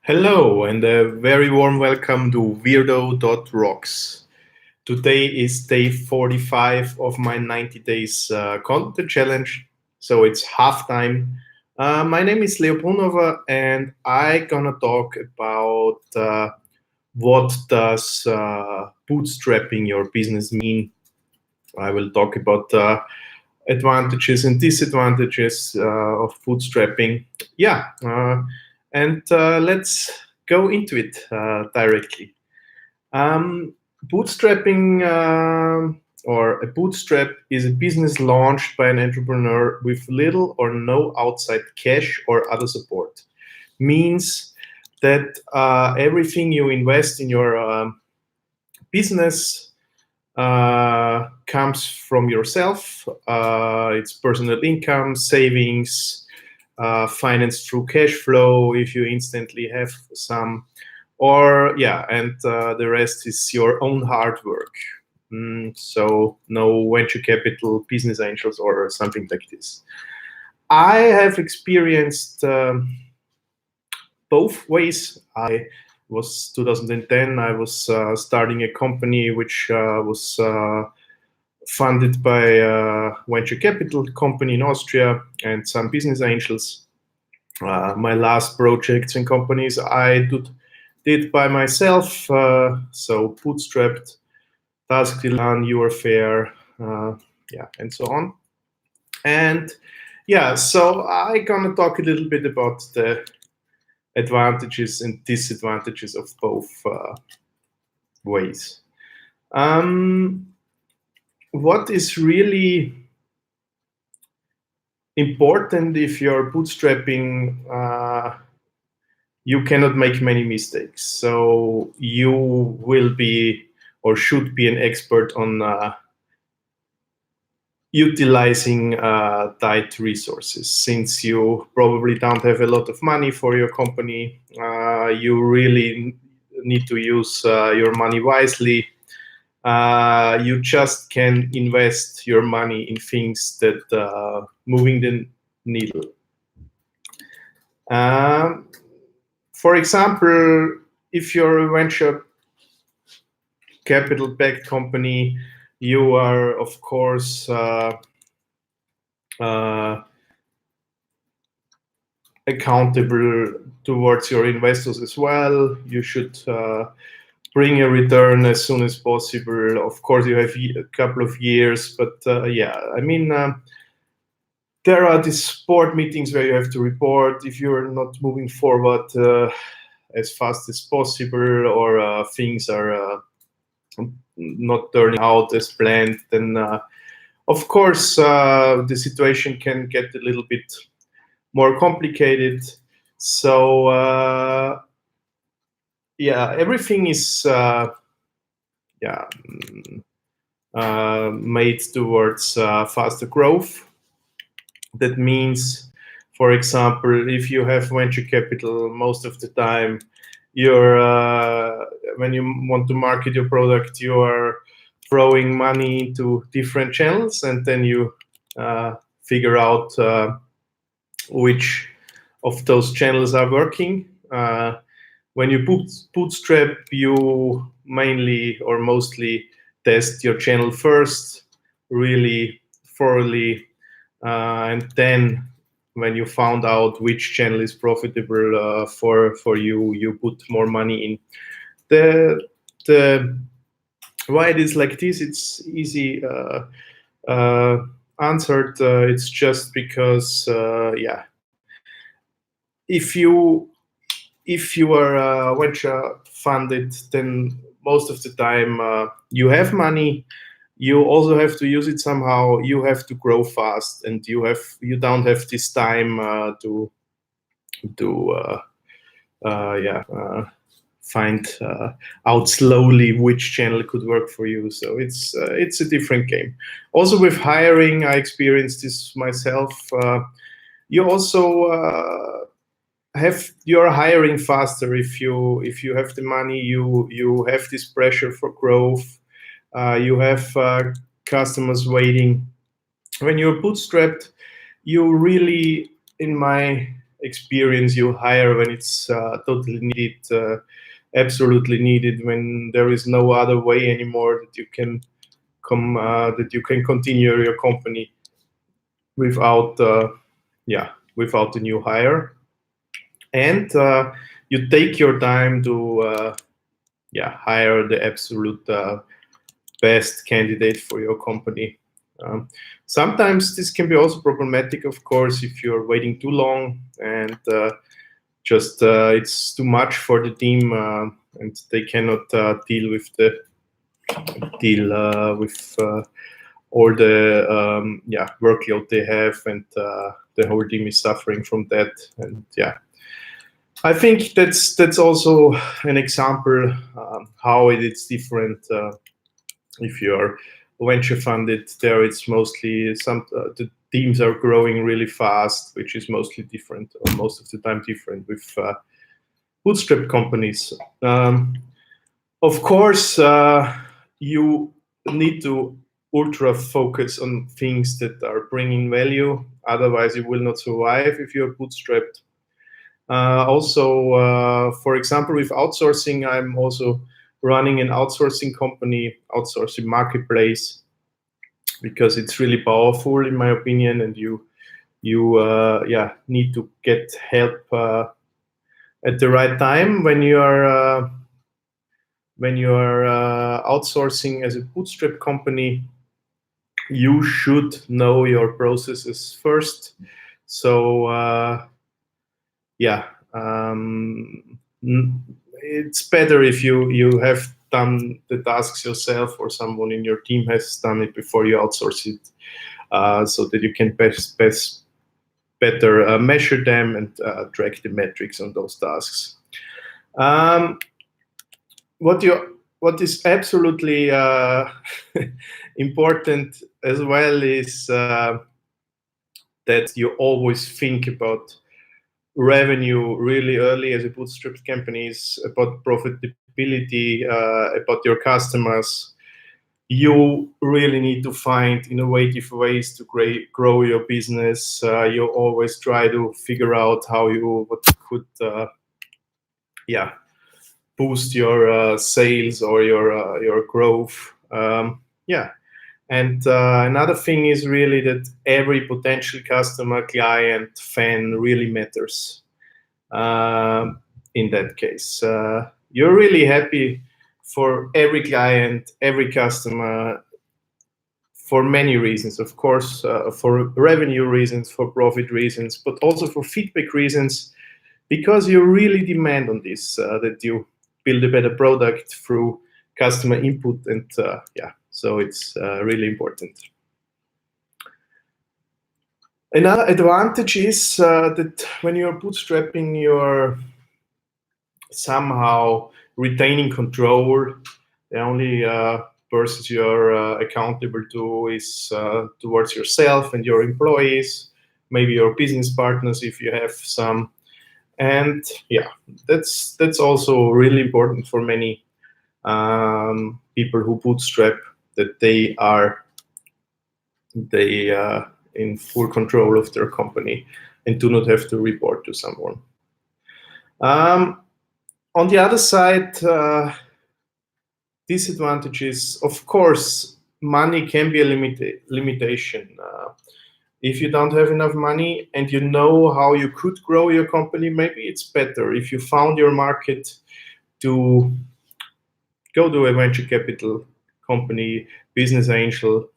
Hello, and a very warm welcome to Weirdo.Rocks. Today is day 45 of my 90 days content challenge, so it's half time. My name is Leo Brunova, and I gonna talk about what does bootstrapping your business mean. I will talk about advantages and disadvantages of bootstrapping. Yeah, and let's go into it directly. Bootstrapping or a bootstrap is a business launched by an entrepreneur with little or no outside cash or other support. Means that everything you invest in your business comes from yourself. It's personal income, savings, financed through cash flow if you instantly have some, or yeah, and the rest is your own hard work. So no venture capital, business angels, or something like this. I have experienced both ways. I was 2010. I was starting a company which was funded by a venture capital company in Austria and some business angels. My last projects and companies I did by myself, so bootstrapped, task done, you are fair, yeah, and so on. And yeah, so I gonna talk a little bit about the advantages and disadvantages of both ways. What is really important if you're bootstrapping, you cannot make many mistakes. So you will be or should be an expert on utilizing tight resources. Since you probably don't have a lot of money for your company, you really need to use your money wisely. You just can invest your money in things that moving the needle. For example, if you're a venture capital-backed company, you are, of course, accountable towards your investors as well. You should bring a return as soon as possible. Of course, you have a couple of years, but yeah, I mean, there are these board meetings where you have to report if you're not moving forward as fast as possible, or things are not turning out as planned. Then, of course, the situation can get a little bit more complicated. So yeah, everything is made towards faster growth. That means, for example, if you have venture capital, most of the time, you're when you want to market your product, you are throwing money into different channels, and then you figure out which of those channels are working. When you bootstrap, you mainly or mostly test your channel first, really thoroughly, and then when you found out which channel is profitable for you, you put more money in. The why it is like this, it's easy answered. It's just because yeah, if you are venture funded, then most of the time you have money. You also have to use it somehow. You have to grow fast, and you don't have this time to find out slowly which channel could work for you. So it's a different game. Also with hiring, I experienced this myself. You also you're hiring faster if you have the money. You have this pressure for growth. You have customers waiting. When you're bootstrapped, you really, in my experience you hire when it's totally needed, absolutely needed, when there is no other way anymore that you can continue your company without without a new hire. And you take your time to hire the absolute best candidate for your company. Sometimes this can be also problematic, of course, if you're waiting too long and it's too much for the team, and they cannot deal with all the workload they have, and the whole team is suffering from that. And I think that's also an example how it is different. If you're venture funded, there it's mostly the teams are growing really fast, which is mostly different, or most of the time different, with bootstrap companies. Of course, you need to ultra focus on things that are bringing value. Otherwise, you will not survive if you're bootstrapped. Also, for example, with outsourcing, I'm also running an outsourcing company, outsourcing marketplace, because it's really powerful, in my opinion, and you need to get help at the right time when you are outsourcing as a bootstrap company. You should know your processes first. So it's better if you have done the tasks yourself, or someone in your team has done it before you outsource it, so that you can better measure them and track the metrics on those tasks. What is absolutely important as well is that you always think about revenue really early as a bootstrap companies, about profitability, about your customers. You really need to find innovative ways to grow your business. You always try to figure out what could boost your sales or your growth. And another thing is really that every potential customer, client, fan really matters. In that case, you're really happy for every client, every customer, for many reasons, of course, for revenue reasons, for profit reasons, but also for feedback reasons, because you really demand on this, that you build a better product through customer input. And so it's really important. Another advantage is that when you're bootstrapping, you're somehow retaining control. The only persons you're accountable to is towards yourself and your employees, maybe your business partners if you have some. And that's also really important for many people who bootstrap, that they are in full control of their company and do not have to report to someone. On the other side, disadvantages, of course, money can be a limitation. If you don't have enough money and you know how you could grow your company, maybe it's better if you found your market to go to a venture capital company, business angel,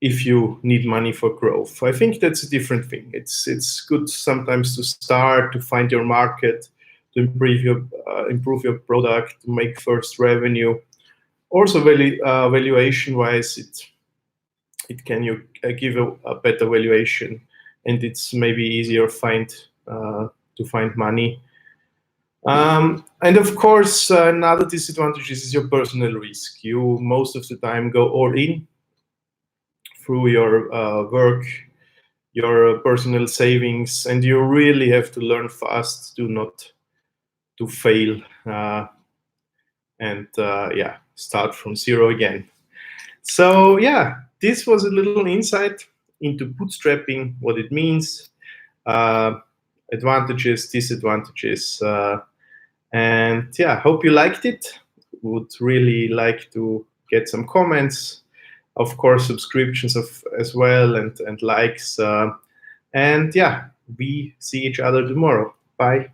if you need money for growth. I think that's a different thing. It's good sometimes to start, to find your market, to improve your product, to make first revenue. Also, valuation-wise, it can give a better valuation, and it's maybe easier to find money. And of course, another disadvantage is your personal risk. You most of the time go all in through your work, your personal savings, and you really have to learn fast to fail and start from zero again. So this was a little insight into bootstrapping, what it means. advantages, disadvantages, and yeah, hope you liked it. Would really like to get some comments, of course, subscriptions as well, and likes. And yeah, we see each other tomorrow. Bye.